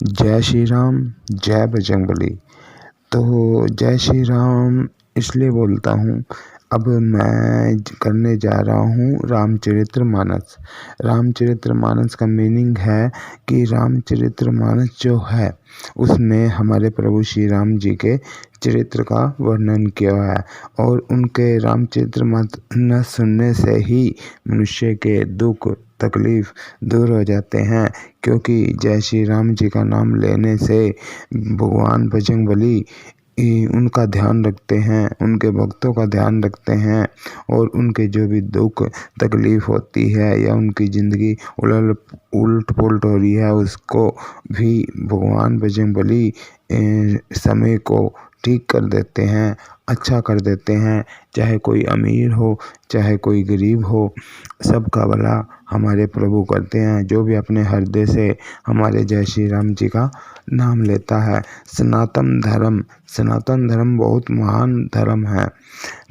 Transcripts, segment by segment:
जय श्री राम, जय बजरंगबली। तो जय श्री राम इसलिए बोलता हूँ, अब मैं करने जा रहा हूँ रामचरितमानस। रामचरितमानस का मीनिंग है कि रामचरितमानस जो है उसमें हमारे प्रभु श्री राम जी के चरित्र का वर्णन किया है और उनके रामचरितमानस सुनने से ही मनुष्य के दुख तकलीफ दूर हो जाते हैं, क्योंकि जय श्री राम जी का नाम लेने से भगवान बजरंगबली उनका ध्यान रखते हैं, उनके भक्तों का ध्यान रखते हैं और उनके जो भी दुख तकलीफ होती है या उनकी ज़िंदगी उलट पुलट हो रही है उसको भी भगवान बजरंगबली समय को ठीक कर देते हैं, अच्छा कर देते हैं। चाहे कोई अमीर हो चाहे कोई गरीब हो, सबका भला हमारे प्रभु करते हैं। जो भी अपने हृदय से हमारे जय श्री राम जी का नाम लेता है। सनातन धर्म बहुत महान धर्म है।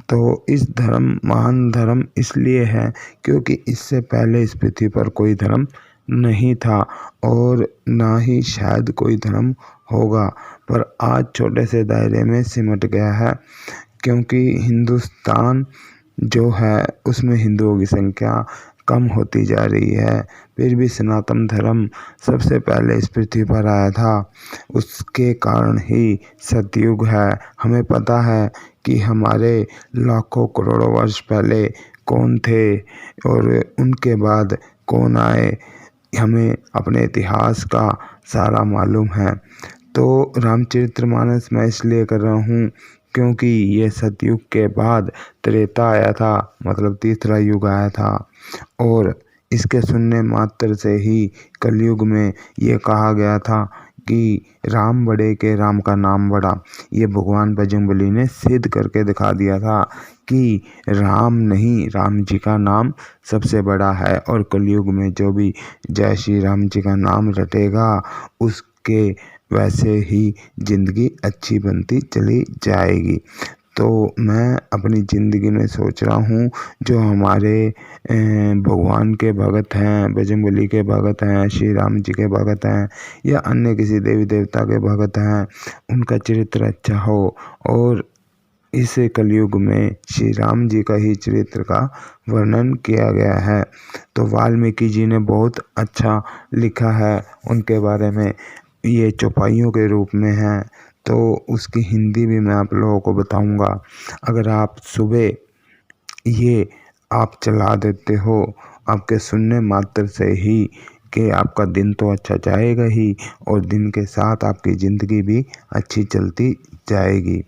तो इस महान धर्म इसलिए है क्योंकि इससे पहले इस पृथ्वी पर कोई धर्म नहीं था और ना ही शायद कोई धर्म होगा, पर आज छोटे से दायरे में सिमट गया है, क्योंकि हिंदुस्तान जो है उसमें हिंदुओं की संख्या कम होती जा रही है। फिर भी सनातन धर्म सबसे पहले इस पृथ्वी पर आया था, उसके कारण ही सतयुग है। हमें पता है कि हमारे लाखों करोड़ों वर्ष पहले कौन थे और उनके बाद कौन आए, हमें अपने इतिहास का सारा मालूम है। तो रामचरितमानस मैं इसलिए कर रहा हूँ क्योंकि ये सतयुग के बाद त्रेता आया था, मतलब तीसरा युग आया था और इसके सुनने मात्र से ही कलयुग में ये कहा गया था कि राम बड़े के राम का नाम बड़ा। ये भगवान बजरंगबली ने सिद्ध करके दिखा दिया था कि राम नहीं, राम जी का नाम सबसे बड़ा है और कलयुग में जो भी जय श्री राम जी का नाम रटेगा उसके वैसे ही ज़िंदगी अच्छी बनती चली जाएगी। तो मैं अपनी ज़िंदगी में सोच रहा हूँ जो हमारे भगवान के भगत हैं, बजरंगबली के भगत हैं, श्री राम जी के भगत हैं या अन्य किसी देवी देवता के भगत हैं, उनका चरित्र अच्छा हो और इस कलयुग में श्री राम जी का ही चरित्र का वर्णन किया गया है। तो वाल्मीकि जी ने बहुत अच्छा लिखा है उनके बारे में, ये चौपाइयों के रूप में है, तो उसकी हिंदी भी मैं आप लोगों को बताऊंगा। अगर आप सुबह ये आप चला देते हो, आपके सुनने मात्र से ही कि आपका दिन तो अच्छा जाएगा ही और दिन के साथ आपकी ज़िंदगी भी अच्छी चलती जाएगी।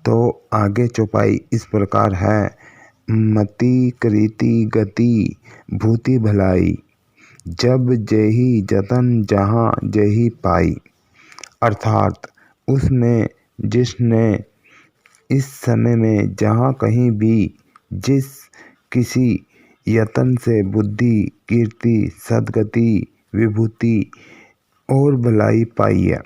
तो आगे चौपाई इस प्रकार है, मति करीति गति भूति भलाई, जब जेहि जतन जहाँ जेहि पाई। अर्थात उसमें जिसने इस समय में जहाँ कहीं भी जिस किसी यतन से बुद्धि कीर्ति सद्गति विभूति और भलाई पाई है।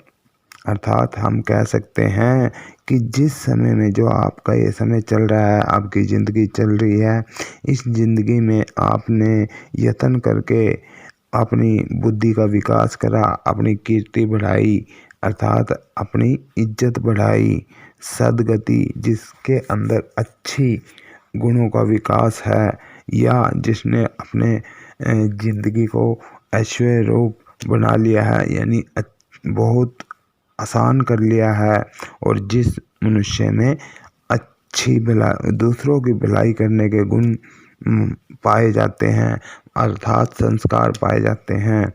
अर्थात हम कह सकते हैं कि जिस समय में जो आपका ये समय चल रहा है, आपकी ज़िंदगी चल रही है, इस ज़िंदगी में आपने यत्न करके अपनी बुद्धि का विकास करा, अपनी कीर्ति बढ़ाई, अर्थात अपनी इज्जत बढ़ाई, सद्गति जिसके अंदर अच्छी गुणों का विकास है या जिसने अपने ज़िंदगी को ऐश्वर्य रूप बना लिया है, यानी बहुत आसान कर लिया है और जिस मनुष्य में अच्छी भलाई दूसरों की भलाई करने के गुण पाए जाते हैं, अर्थात संस्कार पाए जाते हैं।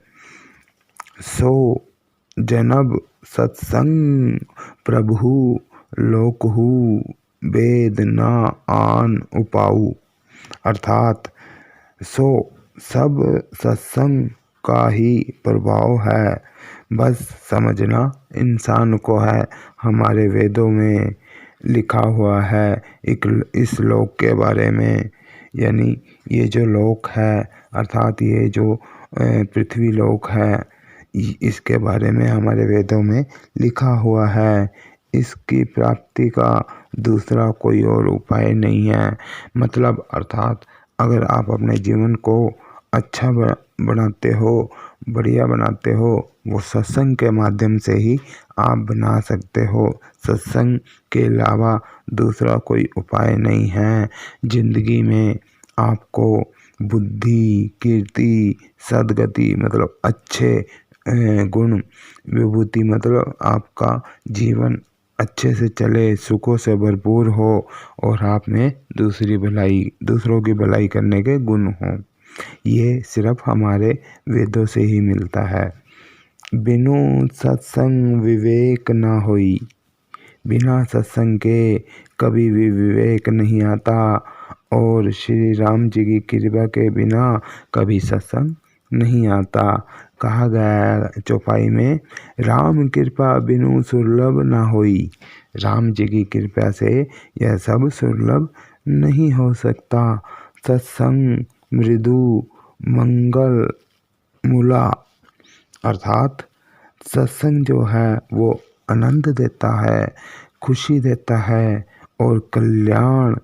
सो जनब सत्संग प्रभु लोकहु वेद न आन उपाऊ। अर्थात सो सब सत्संग का ही प्रभाव है, बस समझना इंसान को है। हमारे वेदों में लिखा हुआ है इस लोक के बारे में, यानी ये जो लोक है अर्थात ये जो पृथ्वी लोक है, इसके बारे में हमारे वेदों में लिखा हुआ है। इसकी प्राप्ति का दूसरा कोई और उपाय नहीं है। मतलब अर्थात अगर आप अपने जीवन को अच्छा बनाते हो, बढ़िया बनाते हो, वो सत्संग के माध्यम से ही आप बना सकते हो। सत्संग के अलावा दूसरा कोई उपाय नहीं है। जिंदगी में आपको बुद्धि, कीर्ति, सद्गति मतलब अच्छे गुण, विभूति मतलब आपका जीवन अच्छे से चले, सुखों से भरपूर हो और आप में दूसरों की भलाई करने के गुण हों। ये सिर्फ हमारे वेदों से ही मिलता है। बिनु सत्संग विवेक न होई, बिना सत्संग के कभी भी विवेक नहीं आता और श्री राम जी की कृपा के बिना कभी सत्संग नहीं आता। कहा गया है चौपाई में, राम कृपा बिनु सुलभ न होई। राम जी की कृपा से यह सब सुलभ नहीं हो सकता। सत्संग मृदु मंगल मूला, अर्थात सत्संग जो है वो आनंद देता है, खुशी देता है और कल्याण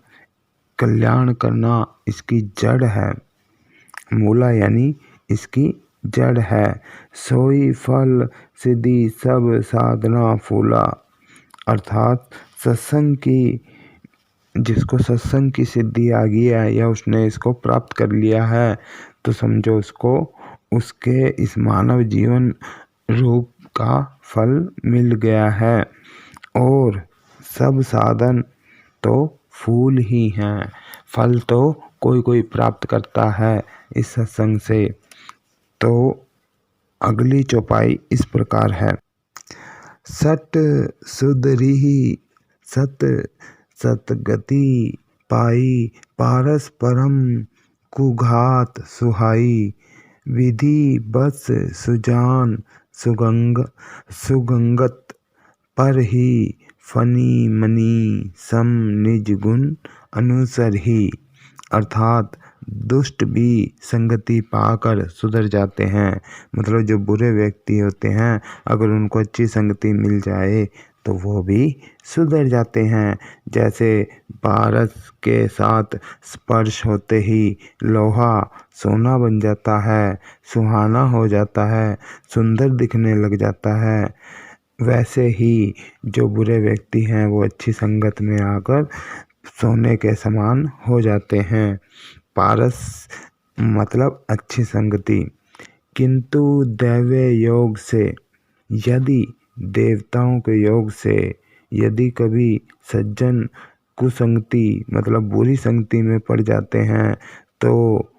करना इसकी जड़ है। मूला यानी इसकी जड़ है। सोई फल सिद्धि सब साधना फूला, अर्थात जिसको सत्संग की सिद्धि आ गई है या उसने इसको प्राप्त कर लिया है तो समझो उसको उसके इस मानव जीवन रूप का फल मिल गया है और सब साधन तो फूल ही हैं। फल तो कोई प्राप्त करता है इस सत्संग से। तो अगली चौपाई इस प्रकार है। सत सुधरिहि सत सतगति पाई, पारस परम कुघात सुहाई। विधि बस सुजान सुगंगत, पर ही फनी मनी सम निज गुण अनुसर ही, अर्थात दुष्ट भी संगति पाकर सुधर जाते हैं। मतलब जो बुरे व्यक्ति होते हैं अगर उनको अच्छी संगति मिल जाए तो वो भी सुधर जाते हैं। जैसे पारस के साथ स्पर्श होते ही लोहा सोना बन जाता है, सुहाना हो जाता है, सुंदर दिखने लग जाता है। वैसे ही जो बुरे व्यक्ति हैं वो अच्छी संगत में आकर सोने के समान हो जाते हैं। पारस मतलब अच्छी संगति। किंतु दैवे योग से, यदि देवताओं के योग से यदि कभी सज्जन कुसंगति मतलब बुरी संगति में पड़ जाते हैं तो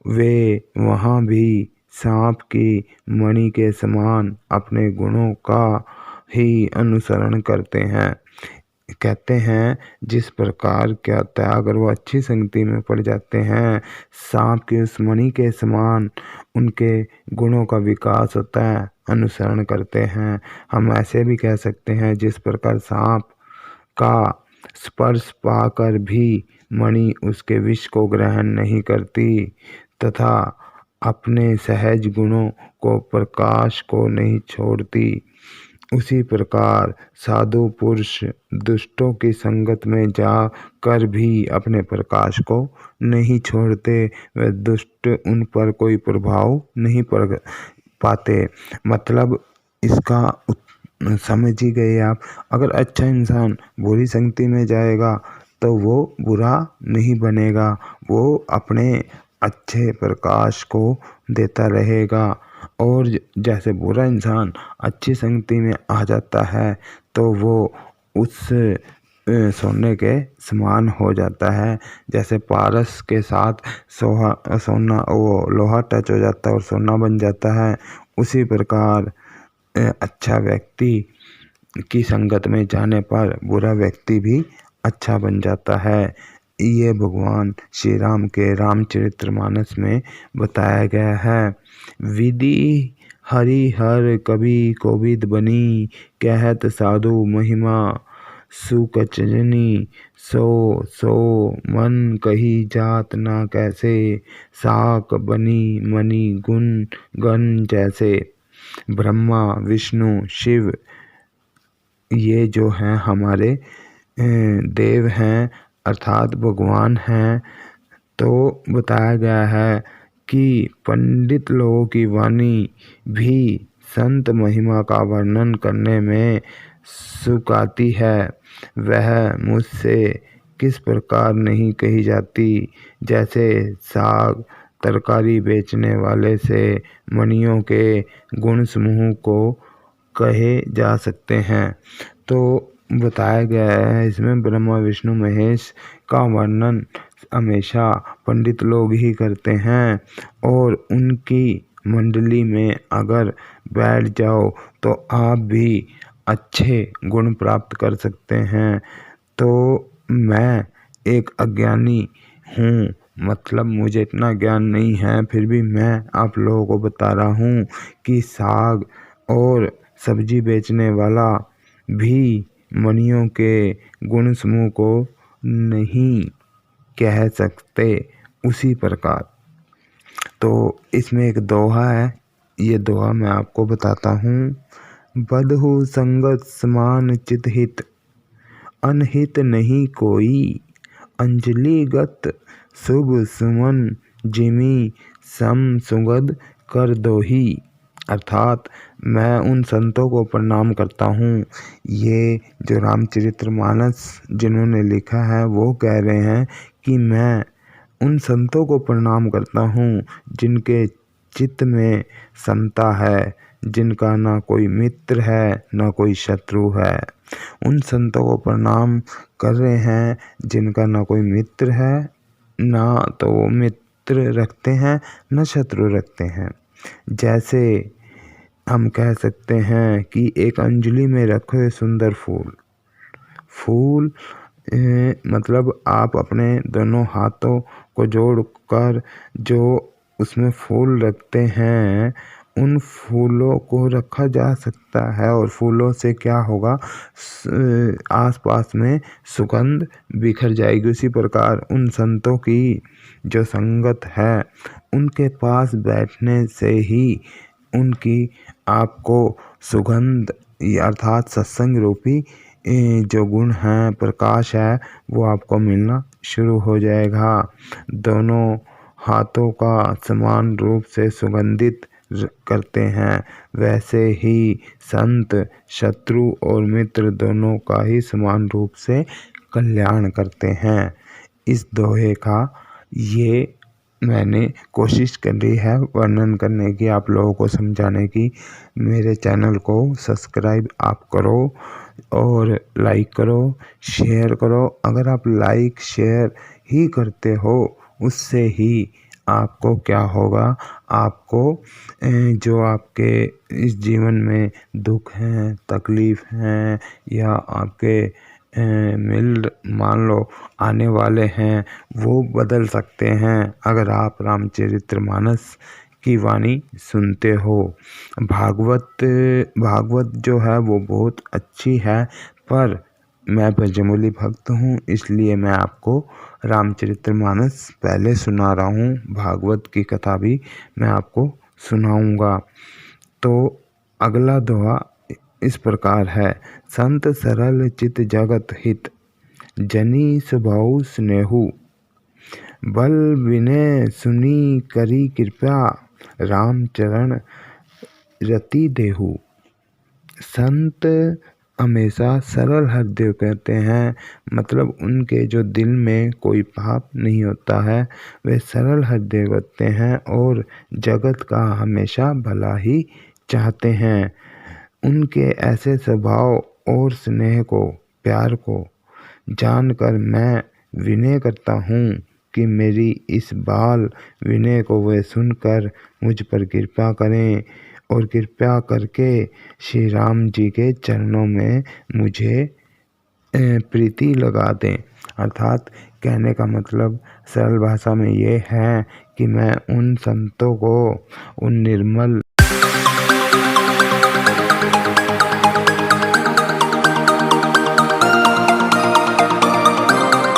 वे वहाँ भी सांप की मणि के समान अपने गुणों का ही अनुसरण करते हैं। कहते हैं जिस प्रकार क्या होता है अगर वो अच्छी संगति में पड़ जाते हैं सांप की उस मणि के समान उनके गुणों का विकास होता है, अनुसरण करते हैं। हम ऐसे भी कह सकते हैं जिस प्रकार सांप का स्पर्श पाकर भी मणि उसके विष को ग्रहण नहीं करती तथा अपने सहज गुणों को प्रकाश को नहीं छोड़ती, उसी प्रकार साधु पुरुष दुष्टों की संगत में जाकर भी अपने प्रकाश को नहीं छोड़ते। वे दुष्ट उन पर कोई प्रभाव नहीं पड़ पाते। मतलब इसका समझ ही गए आप। अगर अच्छा इंसान बुरी संगति में जाएगा तो वो बुरा नहीं बनेगा, वो अपने अच्छे प्रकाश को देता रहेगा। और जैसे बुरा इंसान अच्छी संगति में आ जाता है तो वो उस सोने के समान हो जाता है। जैसे पारस के साथ सोना वो लोहा टच हो जाता है और सोना बन जाता है, उसी प्रकार अच्छा व्यक्ति की संगत में जाने पर बुरा व्यक्ति भी अच्छा बन जाता है। ये भगवान श्री राम के रामचरितमानस में बताया गया है। विधि हरि हर कभी कोविद बनी, कहत साधु महिमा सुकचजनी। सो मन कही जात ना कैसे, साक बनी मणि गुण गण जैसे। ब्रह्मा विष्णु शिव ये जो हैं हमारे देव हैं अर्थात भगवान हैं। तो बताया गया है कि पंडित लोगों की वाणी भी संत महिमा का वर्णन करने में सुकाती है, वह मुझसे किस प्रकार नहीं कही जाती। जैसे साग तरकारी बेचने वाले से मणियों के गुण समूह को कहे जा सकते हैं। तो बताया गया है इसमें ब्रह्मा विष्णु महेश का वर्णन हमेशा पंडित लोग ही करते हैं, और उनकी मंडली में अगर बैठ जाओ तो आप भी अच्छे गुण प्राप्त कर सकते हैं। तो मैं एक अज्ञानी हूँ, मतलब मुझे इतना ज्ञान नहीं है, फिर भी मैं आप लोगों को बता रहा हूँ कि साग और सब्जी बेचने वाला भी मणियों के गुण समूह को नहीं कह सकते उसी प्रकार। तो इसमें एक दोहा है, ये दोहा मैं आपको बताता हूँ। बधहु संगत समान चित हित, अनहित नहीं कोई। अंजलिगत शुभ सुमन जिमी, सम सुगध कर दोही। अर्थात मैं उन संतों को प्रणाम करता हूँ। ये जो रामचरितमानस जिन्होंने लिखा है वो कह रहे हैं कि मैं उन संतों को प्रणाम करता हूँ जिनके चित्त में समता है, जिनका ना कोई मित्र है ना कोई शत्रु है। उन संतों को प्रणाम कर रहे हैं जिनका ना कोई मित्र है, ना तो वो मित्र रखते हैं ना शत्रु रखते हैं। जैसे हम कह सकते हैं कि एक अंजलि में रखे सुंदर फूल, फूल मतलब आप अपने दोनों हाथों को जोड़कर जो उसमें फूल रखते हैं, उन फूलों को रखा जा सकता है और फूलों से क्या होगा, आसपास में सुगंध बिखर जाएगी। उसी प्रकार उन संतों की जो संगत है, उनके पास बैठने से ही उनकी आपको सुगंध अर्थात सत्संग रूपी जो गुण है, प्रकाश है, वो आपको मिलना शुरू हो जाएगा। दोनों हाथों का समान रूप से सुगंधित करते हैं, वैसे ही संत शत्रु और मित्र दोनों का ही समान रूप से कल्याण करते हैं। इस दोहे का ये मैंने कोशिश करी है वर्णन करने की, आप लोगों को समझाने की। मेरे चैनल को सब्सक्राइब आप करो और लाइक करो, शेयर करो। अगर आप लाइक शेयर ही करते हो, उससे ही आपको क्या होगा, आपको जो आपके इस जीवन में दुख हैं, तकलीफ़ हैं या आपके मान लो आने वाले हैं, वो बदल सकते हैं अगर आप रामचरितमानस की वाणी सुनते हो। भागवत जो है वो बहुत अच्छी है, पर मैं ब्रजमूली भक्त हूँ, इसलिए मैं आपको रामचरितमानस पहले सुना रहा हूँ, भागवत की कथा भी मैं आपको सुनाऊंगा। तो अगला दोहा इस प्रकार है। संत सरल चित जगत हित, जनी स्वभाव स्नेहु। बल विनय सुनी करी कृपा, राम चरण रति देहु। संत हमेशा सरल हृदय कहते हैं, मतलब उनके जो दिल में कोई पाप नहीं होता है, वे सरल हृदय होते हैं और जगत का हमेशा भला ही चाहते हैं। उनके ऐसे स्वभाव और स्नेह को, प्यार को जानकर मैं विनय करता हूँ कि मेरी इस बाल विनय को वे सुनकर मुझ पर कृपा करें और कृपया करके श्री राम जी के चरणों में मुझे प्रीति लगा दें। अर्थात कहने का मतलब सरल भाषा में ये है कि मैं उन संतों को, उन निर्मल